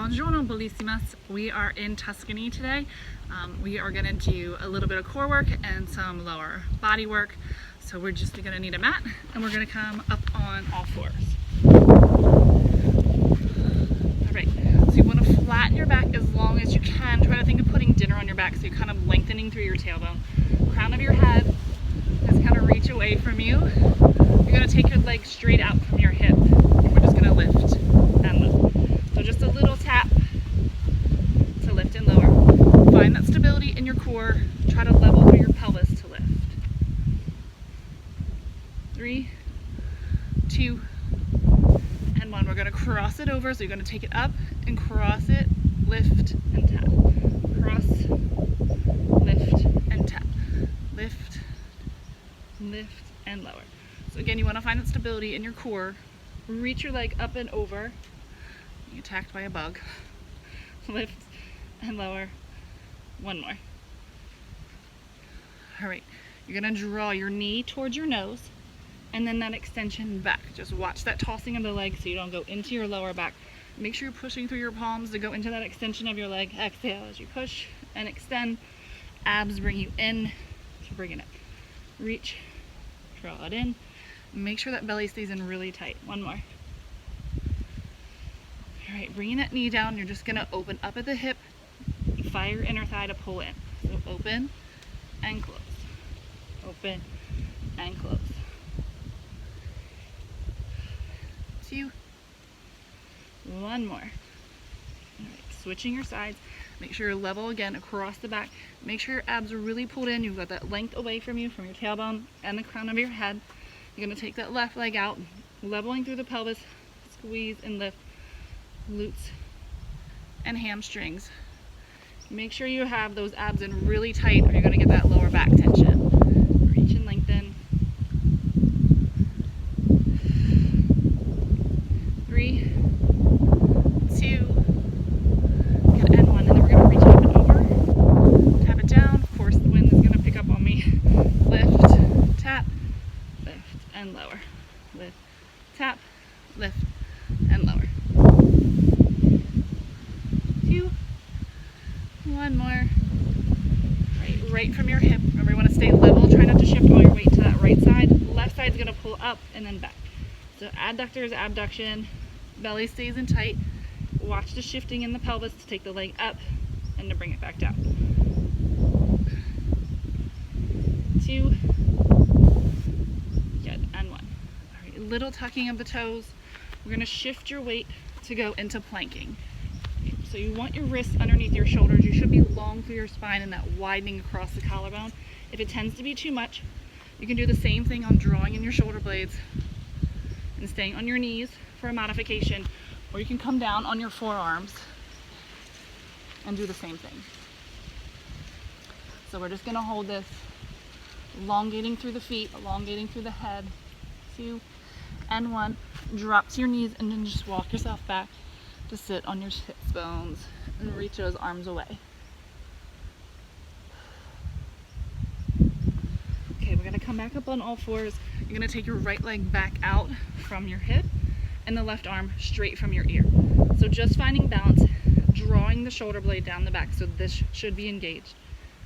Buongiorno bellissimas. We are in Tuscany today. We are going to do a little bit of core work and some lower body work. So we're just going to need a mat and we're going to come up on all fours. Alright, so you want to flatten your back as long as you can. Try to think of putting dinner on your back so you're kind of lengthening through your tailbone. Crown of your head is kind of reach away from you. You're going to take your leg straight out from your hip and we're just going to lift and lift. So just a little tap to lift and lower. Find that stability in your core. Try to level through your pelvis to lift. 3, 2, and 1. We're going to cross it over. So you're going to take it up and cross it, lift and tap. Cross, lift and tap. Lift, lift and lower. So again, you want to find that stability in your core. Reach your leg up and over. You're attacked by a bug. Lift and lower. One more. Alright, you're going to draw your knee towards your nose and then that extension back. Just watch that tossing of the leg so you don't go into your lower back. Make sure you're pushing through your palms to go into that extension of your leg. Exhale as you push and extend. Abs bring you in to bring it up. Reach, draw it in. Make sure that belly stays in really tight. One more. Alright, bringing that knee down, you're just going to open up at the hip, fire your inner thigh to pull in. So open and close. Open and close. 2. 1 more. Alright, switching your sides. Make sure you're level again across the back. Make sure your abs are really pulled in. You've got that length away from you, from your tailbone and the crown of your head. You're going to take that left leg out, leveling through the pelvis, squeeze and lift. Glutes and hamstrings. Make sure you have those abs in really tight or you're going to get that lower back tension. Reach and lengthen. 3, 2, good, and 1. And then we're going to reach up and over. Tap it down. Of course, the wind is going to pick up on me. Lift, tap, lift, and lower. Lift, tap, lift, and lower. 2, 1 more. Right from your hip. Remember, you want to stay level. Try not to shift all your weight to that right side. Left side's going to pull up and then back. So adductors, abduction. Belly stays in tight. Watch the shifting in the pelvis to take the leg up and to bring it back down. 2, good, and 1. All right, little tucking of the toes. We're going to shift your weight to go into planking. So you want your wrists underneath your shoulders. You should be long through your spine and that widening across the collarbone. If it tends to be too much, you can do the same thing on drawing in your shoulder blades and staying on your knees for a modification, or you can come down on your forearms and do the same thing. So we're just going to hold this, elongating through the feet, elongating through the head. 2 and 1. Drop to your knees and then just walk yourself back to sit on your hip bones and reach those arms away. Okay, we're going to come back up on all fours. You're going to take your right leg back out from your hip and the left arm straight from your ear. So just finding balance, drawing the shoulder blade down the back so this should be engaged.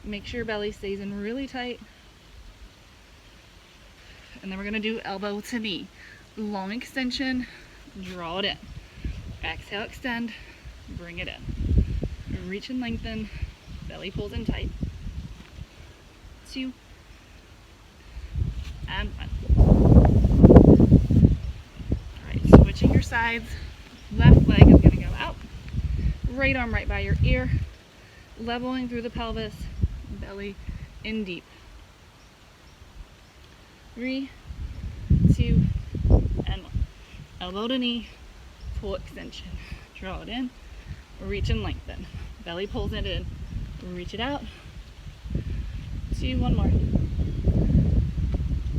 Make sure your belly stays in really tight. And then we're going to do elbow to knee. Long extension, draw it in. Exhale, extend, bring it in. Reach and lengthen, belly pulls in tight. 2 and 1. Alright, switching your sides. Left leg is going to go out. Right arm right by your ear. Leveling through the pelvis, belly in deep. 3, 2, and 1. Elbow to knee. Full extension. Draw it in. Reach and lengthen. Belly pulls it in. Reach it out. 2, 1 more.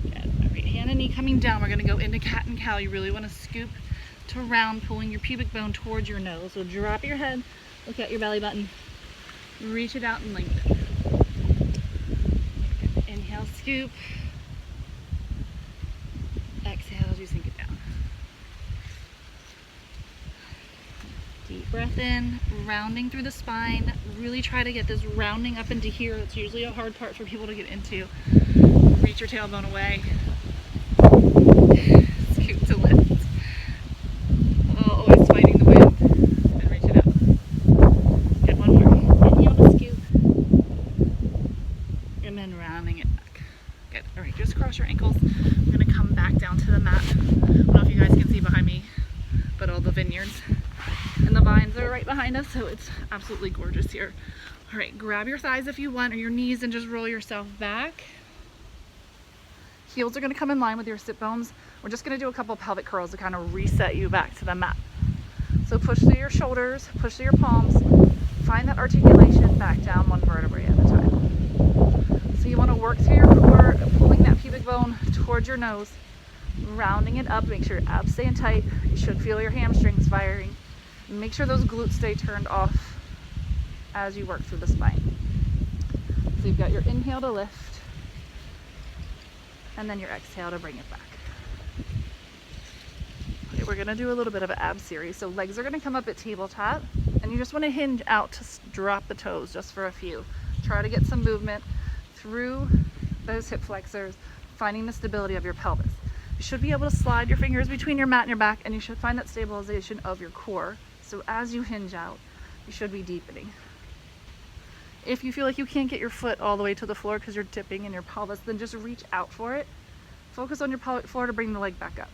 Good. All right, hand and knee coming down. We're going to go into cat and cow. You really want to scoop to round, pulling your pubic bone towards your nose. So drop your head. Look at your belly button. Reach it out and lengthen. Inhale, scoop. Exhale as you sink it down. Deep breath in, rounding through the spine. Really try to get this rounding up into here. That's usually a hard part for people to get into. Reach your tailbone away. Scoop to lift. Always fighting the wind. And reach it out. Good, one more. Inhale to scoop. And then rounding it back. Good. All right, just cross your ankles. I'm going to come back down to the mat. I don't know if you guys can see behind me, but all the vineyards and the vines are right behind us, so it's absolutely gorgeous here. All right, grab your thighs if you want, or your knees, and just roll yourself back. Heels are going to come in line with your sit bones. We're just going to do a couple pelvic curls to kind of reset you back to the mat. So push through your shoulders, push through your palms, find that articulation back down one vertebrae at a time. So you want to work through your core, pulling that pubic bone towards your nose, rounding it up. Make sure your abs stay tight. You should feel your hamstrings firing. Make sure those glutes stay turned off as you work through the spine. So you've got your inhale to lift, and then your exhale to bring it back. Okay, we're going to do a little bit of an ab series. So legs are going to come up at tabletop, and you just want to hinge out to drop the toes just for a few. Try to get some movement through those hip flexors, finding the stability of your pelvis. You should be able to slide your fingers between your mat and your back, and you should find that stabilization of your core. So as you hinge out, you should be deepening. If you feel like you can't get your foot all the way to the floor because you're dipping in your pelvis, then just reach out for it. Focus on your pelvic floor to bring the leg back up.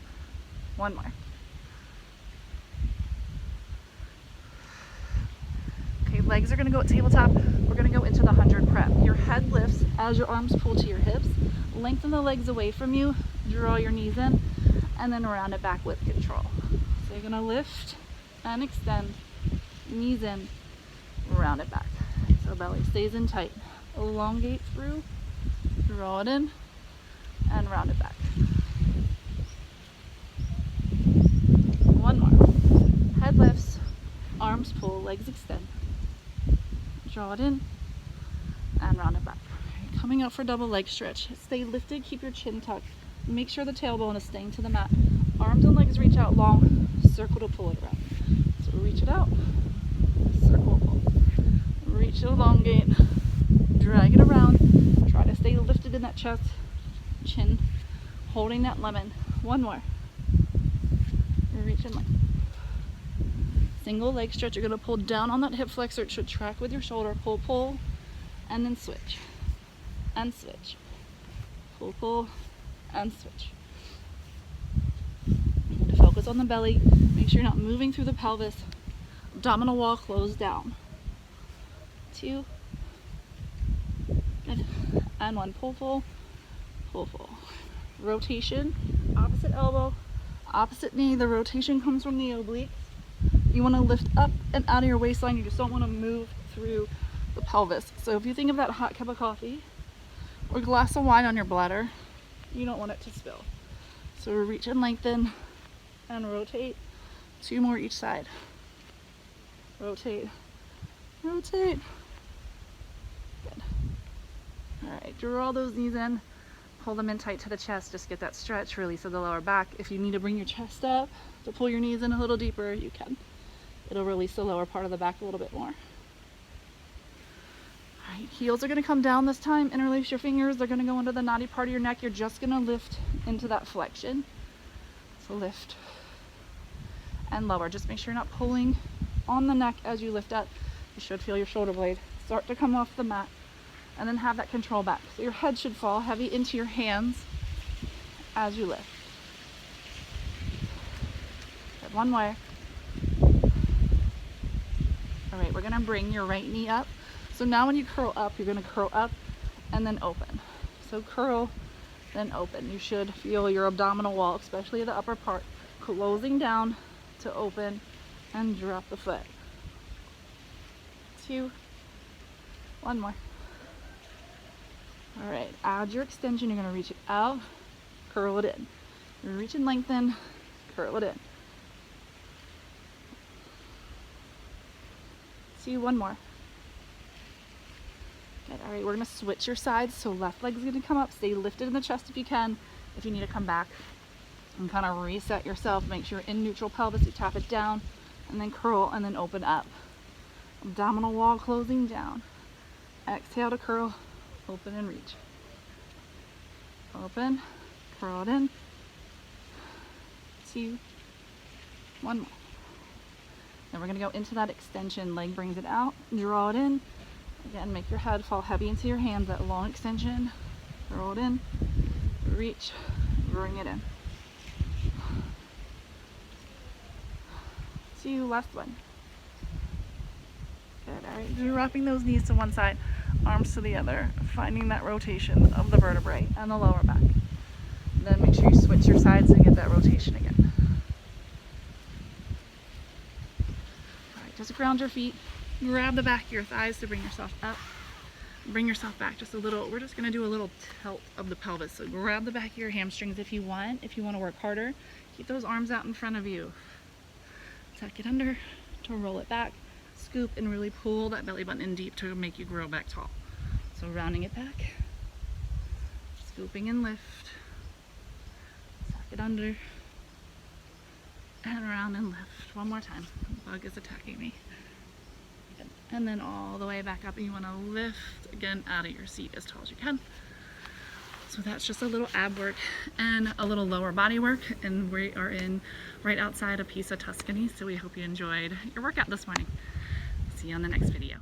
One more. Okay, legs are going to go at tabletop. We're going to go into the 100 prep. Your head lifts as your arms pull to your hips. Lengthen the legs away from you. Draw your knees in, and then round it back with control. So you're going to lift and extend, knees in, round it back. So belly stays in tight. Elongate through, draw it in, and round it back. One more. Head lifts, arms pull, legs extend. Draw it in, and round it back. Right, coming up for double leg stretch. Stay lifted, keep your chin tucked. Make sure the tailbone is staying to the mat. Arms and legs reach out long, circle to pull it around. So reach it out, circle, pull. Reach, elongate, drag it around. Try to stay lifted in that chest, chin, holding that lemon. One more. Reach and length. Single leg stretch. You're going to pull down on that hip flexor. It should track with your shoulder. Pull, pull, and then switch. And switch. Pull, pull, and switch. Focus on the belly. Make sure you're not moving through the pelvis. Abdominal wall closed down. 2. Good. And 1. Pull, pull, pull, pull. Rotation. Opposite elbow, opposite knee. The rotation comes from the obliques. You want to lift up and out of your waistline. You just don't want to move through the pelvis. So if you think of that hot cup of coffee or glass of wine on your bladder, you don't want it to spill. So reach and lengthen and rotate. 2 more each side. Rotate, rotate. Good. All right, draw those knees in. Pull them in tight to the chest. Just get that stretch, release of the lower back. If you need to bring your chest up to pull your knees in a little deeper, you can. It'll release the lower part of the back a little bit more. All right, heels are going to come down this time. Interlace your fingers. They're going to go into the knotty part of your neck. You're just going to lift into that flexion. So lift and lower. Just make sure you're not pulling on the neck as you lift up. You should feel your shoulder blade start to come off the mat, and then have that control back. So your head should fall heavy into your hands as you lift. Good. One more. All right, we're gonna bring your right knee up. So now when you curl up, you're gonna curl up and then open. So curl, then open. You should feel your abdominal wall, especially the upper part, closing down to open and drop the foot. 2. 1 more. All right, add your extension. You're gonna reach it out, curl it in. Reach and lengthen, curl it in. 2. 1 more. Good. All right, we're gonna switch your sides. So left leg's gonna come up. Stay lifted in the chest if you can. If you need to come back and kind of reset yourself, make sure you're in neutral pelvis. You tap it down and then curl, and then open up. Abdominal wall closing down. Exhale to curl, open and reach. Open, curl it in. 2, 1 more. Then we're gonna go into that extension. Leg brings it out, draw it in. Again, make your head fall heavy into your hands, that long extension. Roll it in, reach, bring it in. 2, last one. Good, all right, dropping those knees to one side, arms to the other, finding that rotation of the vertebrae and the lower back. Then make sure you switch your sides and get that rotation again. All right, just ground your feet, grab the back of your thighs to bring yourself up. Bring yourself back just a little. We're just going to do a little tilt of the pelvis. So grab the back of your hamstrings if you want. If you want to work harder, keep those arms out in front of you. Tuck it under to roll it back. Scoop and really pull that belly button in deep to make you grow back tall. So rounding it back. Scooping and lift. Tuck it under. And round and lift. One more time. The bug is attacking me. And then all the way back up, and you want to lift again out of your seat as tall as you can. So that's just a little ab work and a little lower body work, and we are in right outside a piece of Tuscany, so we hope you enjoyed your workout this morning. See you on the next video.